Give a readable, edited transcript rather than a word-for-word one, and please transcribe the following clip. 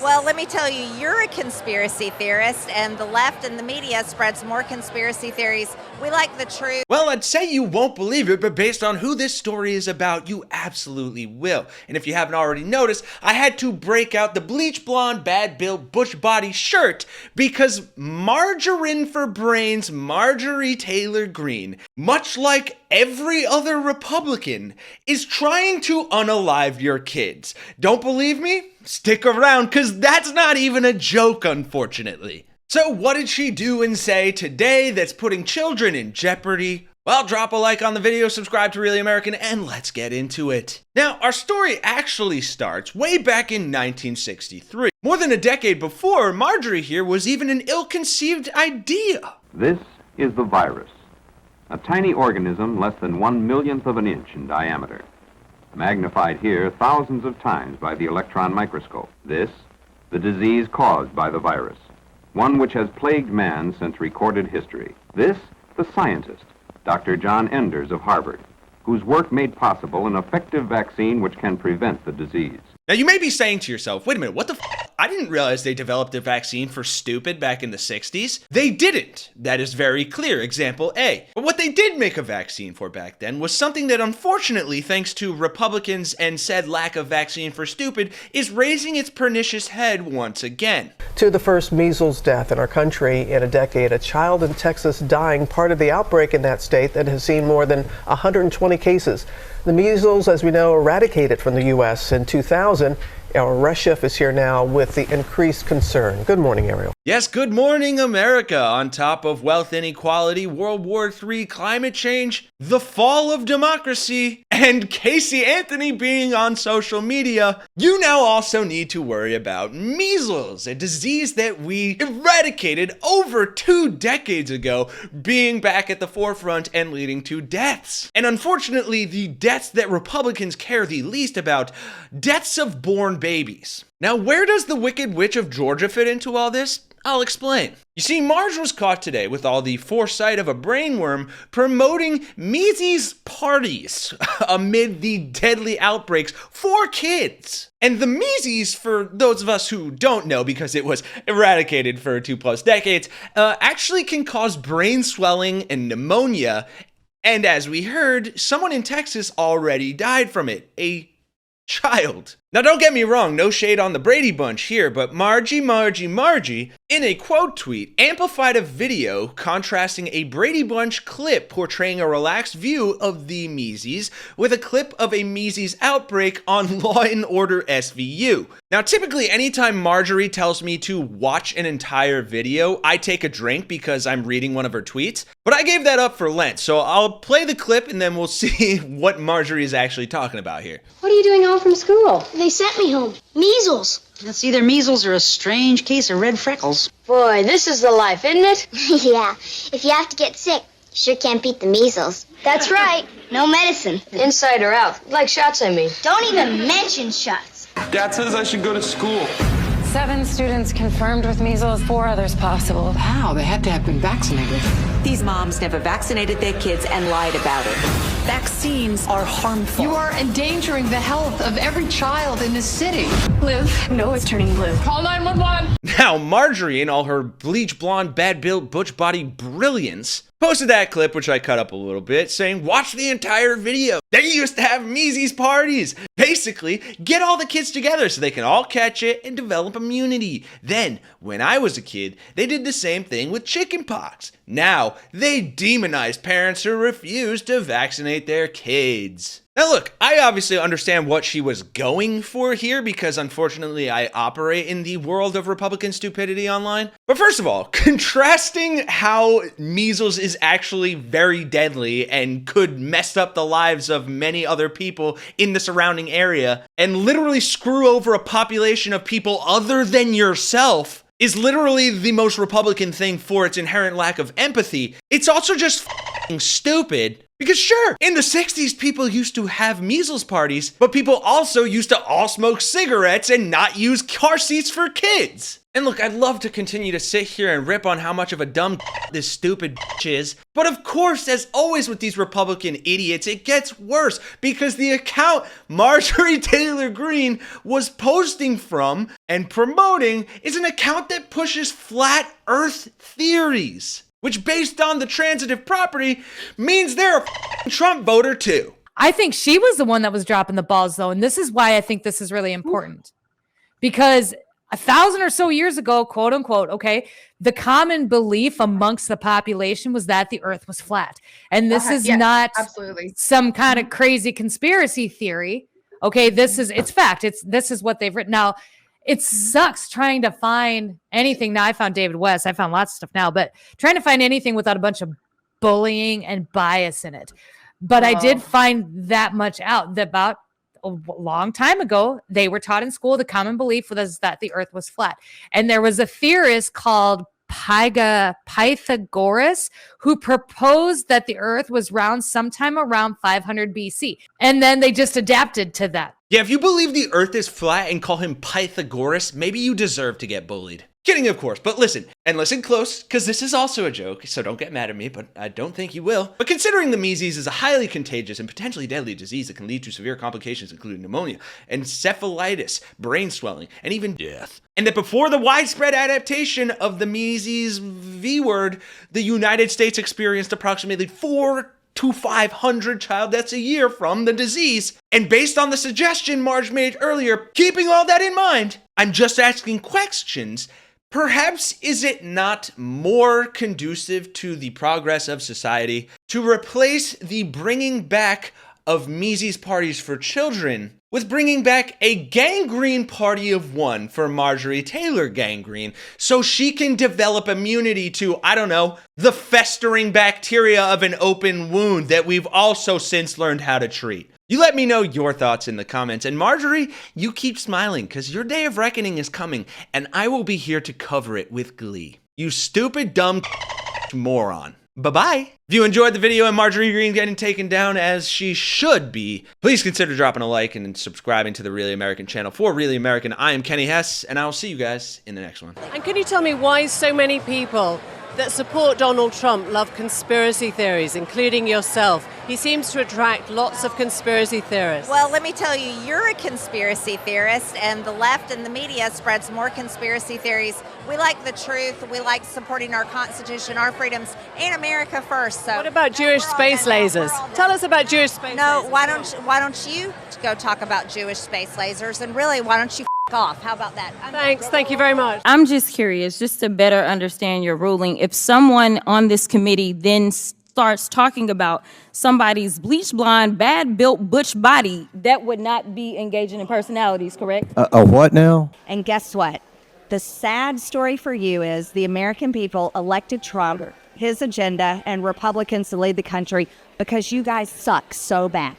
Well, let me tell you, you're a conspiracy theorist, and the left and the media spreads more conspiracy theories. We like the truth. Well, I'd say you won't believe it, but based on who this story is about, you absolutely will. And if you haven't already noticed, I had to break out the bleach blonde, bad-built, butch body shirt because Margarine for Brains Marjorie Taylor Greene, much like every other Republican, is trying to unalive your kids. Don't believe me? Stick around, because that's not even a joke, unfortunately. So what did she do and say today that's putting children in jeopardy? Well, drop a like on the video, subscribe to Really American, and let's get into it. Now, our story actually starts way back in 1963. More than a decade before, Marjorie here was even an ill-conceived idea. This is the virus, a tiny organism less than 1/1,000,000th of an inch in diameter. Magnified here thousands of times by the electron microscope. This, the disease caused by the virus, one which has plagued man since recorded history. This, the scientist, Dr. John Enders of Harvard, whose work made possible an effective vaccine which can prevent the disease. Now you may be saying to yourself, wait a minute, what the f***? I didn't realize they developed a vaccine for stupid back in the 60s. They didn't. That is very clear. Example A. But what they did make a vaccine for back then was something that unfortunately, thanks to Republicans and said lack of vaccine for stupid, is raising its pernicious head once again. To the first measles death in our country in a decade, a child in Texas dying, part of the outbreak in that state that has seen more than 120 cases. The measles, as we know, eradicated from the U.S. in 2000. Our Rush Chef is here now with the increased concern. Good morning, Ariel. Yes, good morning, America. On top of wealth inequality, World War III, climate change, the fall of democracy, and Casey Anthony being on social media, you now also need to worry about measles, a disease that we eradicated over 2 decades ago, being back at the forefront and leading to deaths. And unfortunately, the deaths that Republicans care the least about, deaths of born babies. Now, where does the Wicked Witch of Georgia fit into all this? I'll explain. You see, Marge was caught today with all the foresight of a brainworm promoting measles parties amid the deadly outbreaks for kids. And the measles, for those of us who don't know because it was eradicated for 2+ decades, actually can cause brain swelling and pneumonia. And as we heard, someone in Texas already died from it, a child. Now don't get me wrong, no shade on the Brady Bunch here, but Margie, in a quote tweet, amplified a video contrasting a Brady Bunch clip portraying a relaxed view of the measles with a clip of a measles outbreak on Law & Order SVU. Now typically anytime Marjorie tells me to watch an entire video, I take a drink because I'm reading one of her tweets, but I gave that up for Lent, so I'll play the clip and then we'll see what Marjorie is actually talking about here. What are you doing home from school? They sent me home. Measles. It's either measles or a strange case of red freckles. Boy, this is the life, isn't it? Yeah. If you have to get sick, sure can't beat the measles. That's right. No medicine. Inside or out. Like shots, I mean. Don't even mention shots. Dad says I should go to school. 7 students confirmed with measles, 4 others possible. How? They had to have been vaccinated. These moms never vaccinated their kids and lied about it. Vaccines are harmful. You are endangering the health of every child in this city. Blue. No, it's turning blue. Call 911. Now, Marjorie, in all her bleach blonde, bad-built, butch body brilliance, posted that clip, which I cut up a little bit, saying, watch the entire video. They used to have measles parties. Basically, get all the kids together so they can all catch it and develop immunity. Then, when I was a kid, they did the same thing with chickenpox. Now, they demonize parents who refuse to vaccinate their kids. Now look, I obviously understand what she was going for here because unfortunately I operate in the world of Republican stupidity online. But first of all, contrasting how measles is actually very deadly and could mess up the lives of many other people in the surrounding area and literally screw over a population of people other than yourself is literally the most Republican thing for its inherent lack of empathy. It's also just f***ing stupid. Because sure, in the 60s, people used to have measles parties, but people also used to all smoke cigarettes and not use car seats for kids. And look, I'd love to continue to sit here and rip on how much of a dumb this stupid is, but of course, as always with these Republican idiots, it gets worse because the account Marjorie Taylor Greene was posting from and promoting is an account that pushes flat earth theories, which based on the transitive property means they're a Trump voter too. I think she was the one that was dropping the balls though, and this is why I think this is really important. Because 1,000 or so years ago, quote unquote, okay, the common belief amongst the population was that the earth was flat. And this is not some kind of crazy conspiracy theory. Okay, it's fact. This is what they've written. Now, it sucks trying to find anything. Now, I found David West. I found lots of stuff now, but trying to find anything without a bunch of bullying and bias in it. But I did find that much out that about a long time ago, they were taught in school, the common belief was that the earth was flat. And there was a theorist called Pythagoras who proposed that the earth was round sometime around 500 BC. And then they just adapted to that. Yeah, if you believe the earth is flat and call him Pythagoras, maybe you deserve to get bullied. Kidding, of course, but listen, and listen close, because this is also a joke, so don't get mad at me, but I don't think you will. But considering the measles is a highly contagious and potentially deadly disease that can lead to severe complications including pneumonia, encephalitis, brain swelling, and even death, and that before the widespread adaptation of the measles V word, the United States experienced approximately 400 to 500 child deaths a year from the disease. And based on the suggestion Marge made earlier, keeping all that in mind, I'm just asking questions. Perhaps is it not more conducive to the progress of society to replace the bringing back of measles parties for children with bringing back a gangrene party of one for Marjorie Taylor Greene so she can develop immunity to, I don't know, the festering bacteria of an open wound that we've also since learned how to treat? You let me know your thoughts in the comments. And Marjorie, you keep smiling because your day of reckoning is coming and I will be here to cover it with glee. You stupid, dumb moron. Bye-bye. If you enjoyed the video and Marjorie Greene getting taken down as she should be, please consider dropping a like and subscribing to the Really American channel for Really American. I am Kenny Hesse, and I'll see you guys in the next one. And can you tell me why so many people that support Donald Trump love conspiracy theories, including yourself? He seems to attract lots of conspiracy theorists. Well, let me tell you, you're a conspiracy theorist, and the left and the media spreads more conspiracy theories. We like the truth. We like supporting our Constitution, our freedoms, and America first. So, what about Jewish space lasers? Tell us about Jewish space lasers. No, why don't you go talk about Jewish space lasers? And really, why don't you off? How about that? Thanks. Thank you very much. I'm just curious, just to better understand your ruling. If someone on this committee then starts talking about somebody's bleach blonde, bad built butch body, that would not be engaging in personalities, correct? A what now? And guess what? The sad story for you is the American people elected Trump, his agenda, and Republicans to lead the country because you guys suck so bad.